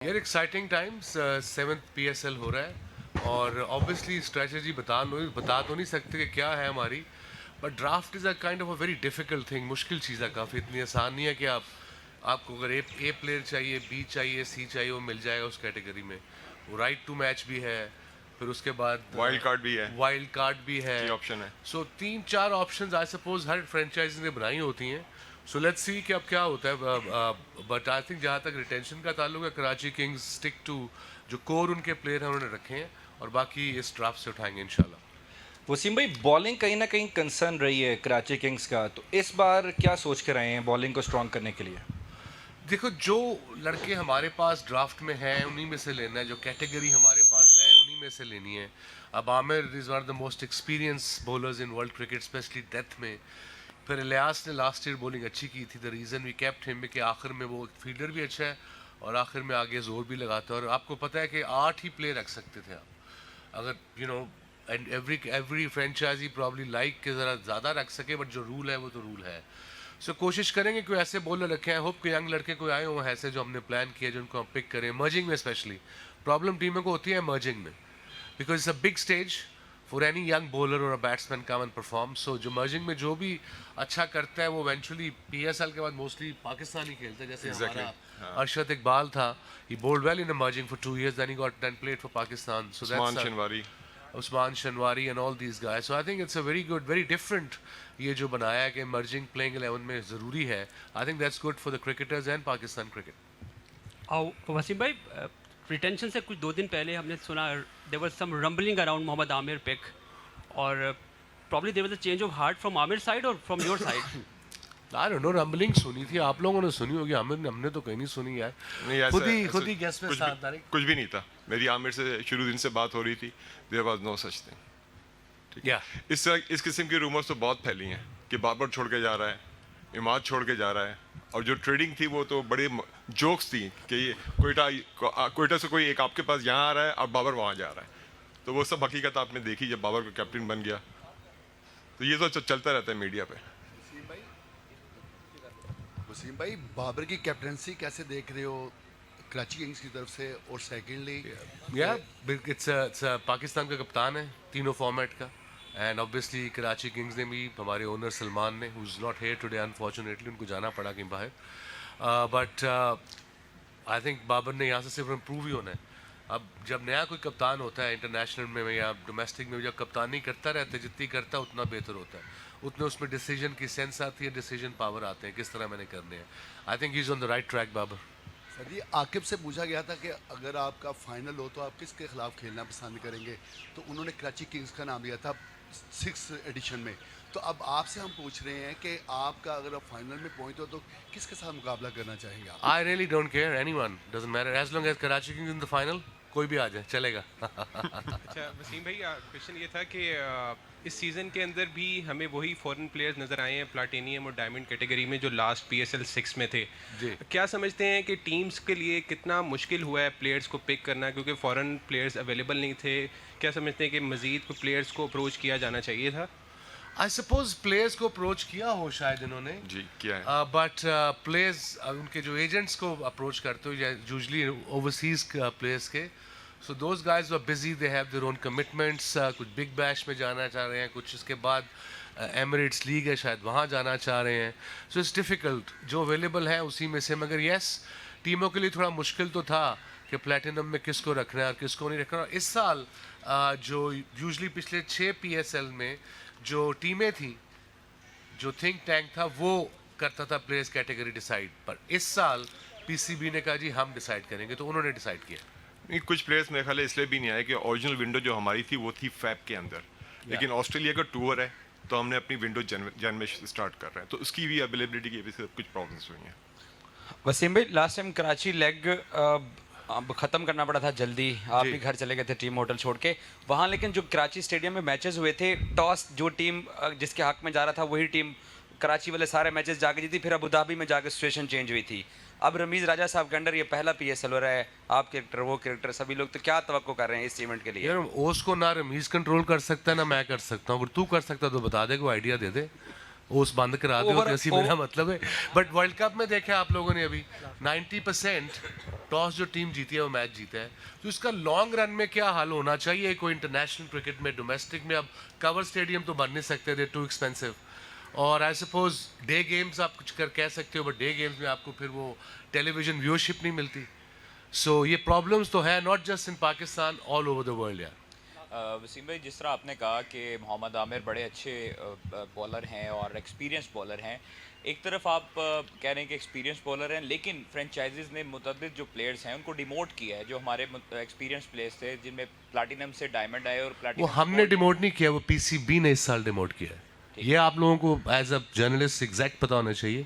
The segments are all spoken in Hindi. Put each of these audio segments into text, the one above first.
यार एक्साइटिंग टाइम्स 7th PSL हो रहा है और ऑब्वियसली स्ट्रेटजी बता तो नहीं सकते कि क्या है हमारी, but draft is a kind of a very difficult thing. मुश्किल चीज़ है काफ़ी, इतनी आसान नहीं है कि आपको अगर ए प्लेयर चाहिए, बी चाहिए, सी चाहिए, वो मिल जाएगा उस कैटेगरी में। वो राइट टू मैच भी है, फिर उसके बाद वाइल्ड कार्ड भी है, वाइल्ड कार्ड भी है। ये ऑप्शन है। सो 3-4 ऑप्शंस आई सपोज हर फ्रेंचाइजी ने बनाई होती हैं। सो लेट्स सी कि अब क्या होता है। बट आई थिंक जहाँ तक रिटेंशन का ताल्लुक है, कराची किंग्स स्टिक टू जो कोर उनके प्लेयर हैं उन्होंने रखे हैं, और बाकी इस ड्राफ्ट से उठाएंगे इंशाल्लाह। वसीम भाई, बॉलिंग कहीं ना कहीं कंसर्न रही है कराची किंग्स का, तो इस बार क्या सोच कर रहे हैं बॉलिंग को स्ट्रॉन्ग करने के लिए? देखो, जो लड़के हमारे पास ड्राफ्ट में हैं उन्हीं में से लेना है, जो कैटेगरी हमारे पास है उन्हीं में से लेनी है। अब Aamir is one of the most experience bowlers in world cricket, specially death में। फिर इलियास ने लास्ट ईयर बॉलिंग अच्छी की थी। The reason we kept him कि आखिर में वो फील्डर भी अच्छा है और आखिर में आगे जोर भी लगाता है। और आपको पता है कि 8 ही प्लेयर रख सकते थे आप, अगर and every franchisee probably like के ज़रा ज़्यादा रख सके, बट जो रूल है वो तो रूल है। सो कोशिश करेंगे कोई ऐसे बॉलर रखे हैं, होप कि यंग लड़के कोई आए हों ऐसे जो हमने प्लान किया, जो उनको हम पिक करें मर्जिंग में। स्पेशली प्रॉब्लम टीमों को होती है मर्जिंग में, because it's a big stage for any young bowler और a batsman come and perform. So जो मर्जिंग में जो भी अच्छा करता है वो इवेंचुअली PSL के बाद मोस्टली पाकिस्तान ही खेलता है। जैसे Exactly. हमारा अरशद इकबाल था, he bowled well in emerging for 2 years, then he got then played for Pakistan. So Usman that's शनवारी, Usman Shanwari and all these guys. So I think it's a very good, very different ये जो बनाया है कि merging playing 11 में ज़रूरी है. I think that's good for the cricketers and Pakistan cricket. और वसीम भाई, रिटेंशन से कुछ 2 दिन पहले हमने सुना there was some rumbling around Mohammad Amir pick, और probably there was a change of heart from Amir side और from your side. I don't know, rumbling सुनी थी, आप लोगों ने सुनी होगी, हमने तो कहीं नहीं सुनी यार। नहीं खुद ही गेस में साथ डाले। कुछ भी नहीं था। मेरी आमिर से शुरू दिन से बात हो रही थी, there was no such thing. ठीक है, इस किस्म की रूमर्स तो बहुत फैली हैं कि बाबर छोड़ के जा रहा है, इमाद छोड़ के जा रहा है, और जो ट्रेडिंग थी वो तो बड़े जोक्स थी कि ये कोयटा से कोई एक आपके पास यहाँ आ रहा है और बाबर वहाँ जा रहा है। तो वो सब हकीकत आपने देखी जब बाबर को कैप्टन बन गया। तो ये तो चलता रहता है मीडिया पे। वसीम भाई, बाबर की कैप्टनसी कैसे देख रहे हो कराची किंग्स की तरफ से? और सेकेंडली इट्स पाकिस्तान का कप्तान है तीनों फॉर्मेट का, एंड ऑब्वियसली कराची किंग्स ने भी, हमारे ओनर सलमान ने, who is not here today unfortunately, उनको जाना पड़ा कहीं बाहर, बट आई थिंक बाबर ने यहाँ से सिर्फ इम्प्रूव ही होना है। अब जब नया कोई कप्तान होता है इंटरनेशनल में या डोमेस्टिक में, जब कप्तानी करता रहता है, जितनी करता है उतना बेहतर होता है, उतने उसमें डिसीजन की सेंस आती है, डिसीजन पावर आते हैं, किस तरह मैंने करने हैं। I think he is on the right track Babar. Sir ji, Aqib से पूछा गया था कि अगर आपका फाइनल हो तो आप किसके खिलाफ खेलना पसंद करेंगे, तो उन्होंने कराची किंग्स का नाम लिया था 6th एडिशन में। तो अब आपसे हम पूछ रहे हैं कि आपका अगर आप फाइनल में पहुंचते हो तो किसके साथ मुकाबला करना चाहेंगे आप? I really don't care, anyone doesn't matter as long as Karachi Kings in the final, कोई भी आ जाए चलेगा। अच्छा वसीम भाई, क्वेश्चन ये था कि इस सीज़न के अंदर भी हमें वही फॉरेन प्लेयर्स नज़र आए हैं प्लाटिनियम और डायमंड कैटेगरी में जो लास्ट PSL 6 में थे जी। क्या समझते हैं कि टीम्स के लिए कितना मुश्किल हुआ है प्लेयर्स को पिक करना, क्योंकि फॉरेन प्लेयर्स अवेलेबल नहीं थे? क्या समझते हैं कि मज़ीद को प्लेयर्स को अप्रोच किया जाना चाहिए था? आई सपोज प्लेयर्स को अप्रोच किया हो शायद इन्होंने, जी किया है। बट प्लेयर्स उनके जो एजेंट्स को अप्रोच करते हो यूजली ओवरसीज प्लेयर्स के, so those guys were busy, they have their own commitments. कुछ बिग बैश में जाना चाह रहे हैं, कुछ इसके बाद एमिरेट्स लीग है शायद वहाँ जाना चाह रहे हैं। सो इट्स डिफ़िकल्ट, जो अवेलेबल है उसी में से। मगर येस, टीमों के लिए थोड़ा मुश्किल तो था कि प्लेटिनम में किसको रखना है और किसको नहीं रखना। इस साल जो यूजली पिछले 6 PSL में जो टीमें थी, जो थिंक टैंक था, वो करता था प्लेयर्स कैटेगरी डिसाइड, पर इस साल PCB ने कहा जी हम डिसाइड करेंगे, तो उन्होंने डिसाइड किया। नहीं, कुछ प्लेयर्स मेरे ख्याल है इसलिए भी नहीं आए कि ओरिजिनल विंडो जो हमारी थी वो थी फैब के अंदर, लेकिन ऑस्ट्रेलिया का टूर है तो हमने अपनी विंडो जन में स्टार्ट कर रहे हैं, तो उसकी भी अवेलेबिलिटी की वजह से कुछ प्रॉब्लम्स हुई हैं। वसीम भाई, लास्ट टाइम कराची लेग अब ख़त्म करना पड़ा था जल्दी, आप भी घर चले गए थे टीम होटल छोड़ के वहाँ, लेकिन जो कराची स्टेडियम में मैचेस हुए थे, टॉस जो टीम जिसके हक में जा रहा था वही टीम कराची वाले सारे मैचेस जाके जीती, फिर अबू धाबी में जाके सिचुएशन चेंज हुई थी। अब रमीज़ राजा साहब के अंडर ये पहला PSL हो रहा है, आप कैरेक्टर वो कैरेक्टर सभी लोग, तो क्या तवक्को कर रहे हैं इस इवेंट के लिए? यार ओस को ना रमीज कंट्रोल कर सकता है ना मैं कर सकता हूँ, अगर तू कर सकता तो बता दे, कोई आइडिया दे दे। ओस बंद करा दो, तो ऐसी मेरा मतलब है। बट वर्ल्ड कप में देखा आप लोगों ने अभी 90% टॉस जो टीम जीती है वो मैच जीता है। तो इसका लॉन्ग रन में क्या हाल होना चाहिए कोई इंटरनेशनल क्रिकेट में? डोमेस्टिक में अब कवर स्टेडियम तो बन नहीं सकते, दे टू एक्सपेंसिव, और आई सपोज डे गेम्स आप कुछ कह सकते हो, बट डे गेम्स में आपको फिर वो टेलीविजन व्यूअरशिप नहीं मिलती। सो ये प्रॉब्लम्स तो है not just in Pakistan, all over the world यार। वसीम भाई, जिस तरह आपने कहा कि मोहम्मद आमिर बड़े अच्छे बॉलर हैं और एक्सपीरियंस बॉलर हैं, एक तरफ आप कह रहे हैं कि एक्सपीरियंस बॉलर हैं, लेकिन फ्रेंचाइजीज़ ने मुतअद्दिद जो प्लेयर्स हैं उनको डिमोट किया है, जो हमारे एक्सपीरियंस प्लेयर्स थे जिनमें प्लाटिनम से डायमंड आए और वो प्लाटिनम हमने डिमोट नहीं किया, वो पीसीबी ने इस साल डिमोट किया है। ये आप लोगों को एज अ जर्नलिस्ट एग्जैक्ट पता होना चाहिए।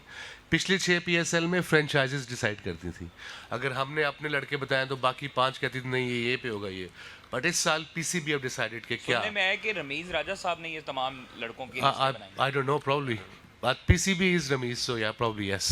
पिछले 6 पीएसएल में फ्रेंचाइजीज डिसाइड करती थी। अगर हमने अपने लड़के बताए तो बाकी 5 कहती थी नहीं ये पे होगा ये, बट इस साल पीसीबी हैव डिसाइडेड कि क्या। सुनने में आया कि रमीज राजा साहब ने ये तमाम लड़कों की लिस्ट बनाई। I don't know, probably, but PCB is Ramesh, so yeah, probably yes.